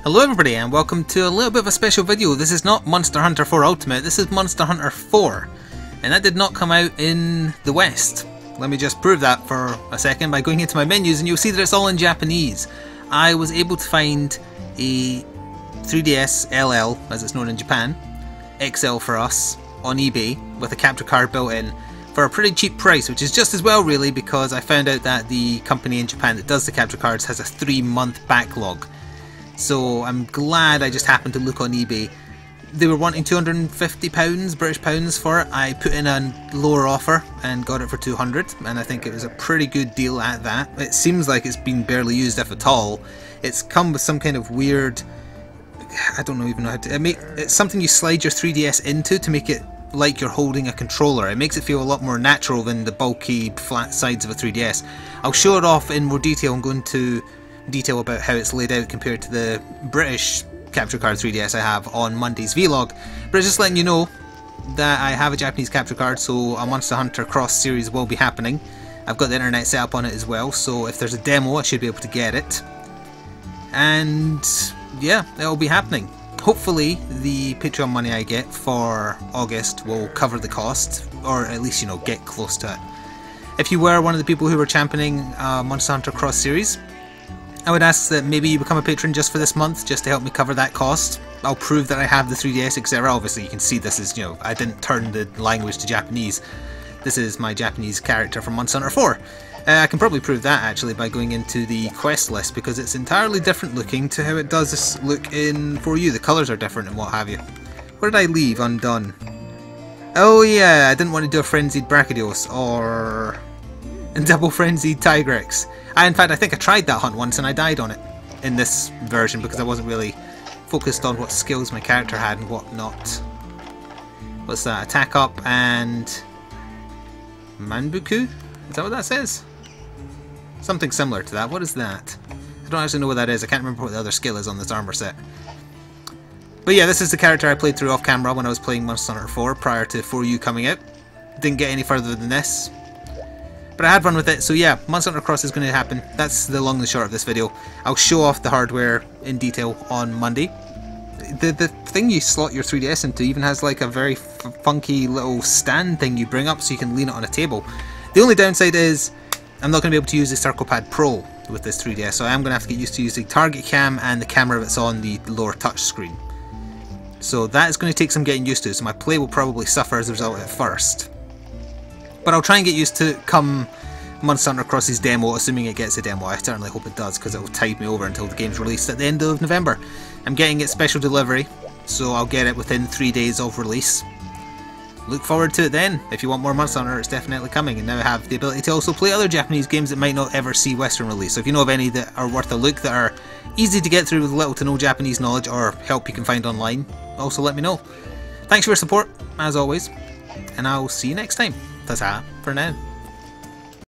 Hello everybody and welcome to a little bit of a special video. This is not Monster Hunter 4 Ultimate, this is Monster Hunter 4. And that did not come out in the West. Let me just prove that for a second by going into my menus and you'll see that it's all in Japanese. I was able to find a 3DS LL, as it's known in Japan, XL for us, on eBay with a capture card built in for a pretty cheap price, which is just as well really, because I found out that the company in Japan that does the capture cards has a 3-month backlog. So I'm glad I just happened to look on eBay. They were wanting £250, British pounds for it. I put in a lower offer and got it for 200, and I think it was a pretty good deal at that. It seems like it's been barely used, if at all. It's come with some kind of weird, I don't even know how to, it's something you slide your 3DS into to make it like you're holding a controller. It makes it feel a lot more natural than the bulky flat sides of a 3DS. I'll show it off in more detail and go into detail about how it's laid out compared to the British capture card 3DS I have on Monday's vlog, but just letting you know that I have a Japanese capture card, so a Monster Hunter Cross series will be happening. I've got the internet set up on it as well, so if there's a demo I should be able to get it, and yeah, it'll be happening. Hopefully the Patreon money I get for August will cover the cost, or at least, you know, get close to it. If you were one of the people who were championing Monster Hunter Cross series, I would ask that maybe you become a patron just for this month, just to help me cover that cost. I'll prove that I have the 3DS, etc. Obviously you can see this is, you know, I didn't turn the language to Japanese. This is my Japanese character from Monster Hunter 4. I can probably prove that actually by going into the quest list, because it's entirely different looking to how it does look in 4U. The colours are different and what have you. Where did I leave undone? Oh yeah, I didn't want to do a Frenzied Brachydios or a Double Frenzied Tigrex. In fact, I think I tried that hunt once and I died on it in this version because I wasn't really focused on what skills my character had and what not. What's that? Attack up and Manbuku? Is that what that says? Something similar to that. What is that? I don't actually know what that is. I can't remember what the other skill is on this armor set. But yeah, this is the character I played through off camera when I was playing Monster Hunter 4 prior to 4U coming out. Didn't get any further than this, but I had fun with it. So yeah, Monster Hunter Cross is going to happen. That's the long and short of this video. I'll show off the hardware in detail on Monday. The thing you slot your 3DS into even has like a very funky little stand thing you bring up so you can lean it on a table. The only downside is I'm not going to be able to use the CirclePad Pro with this 3DS, so I am going to have to get used to using target cam and the camera that's on the lower touch screen. So that is going to take some getting used to, so my play will probably suffer as a result at first. But I'll try and get used to it come Monster Hunter Cross's demo, assuming it gets a demo. I certainly hope it does, because it will tide me over until the game's released at the end of November. I'm getting it special delivery, so I'll get it within 3 days of release. Look forward to it then. If you want more Monster Hunter, it's definitely coming, and now I have the ability to also play other Japanese games that might not ever see Western release. So if you know of any that are worth a look, that are easy to get through with little to no Japanese knowledge or help you can find online, also let me know. Thanks for your support, as always, and I'll see you next time. Ta-ta for now.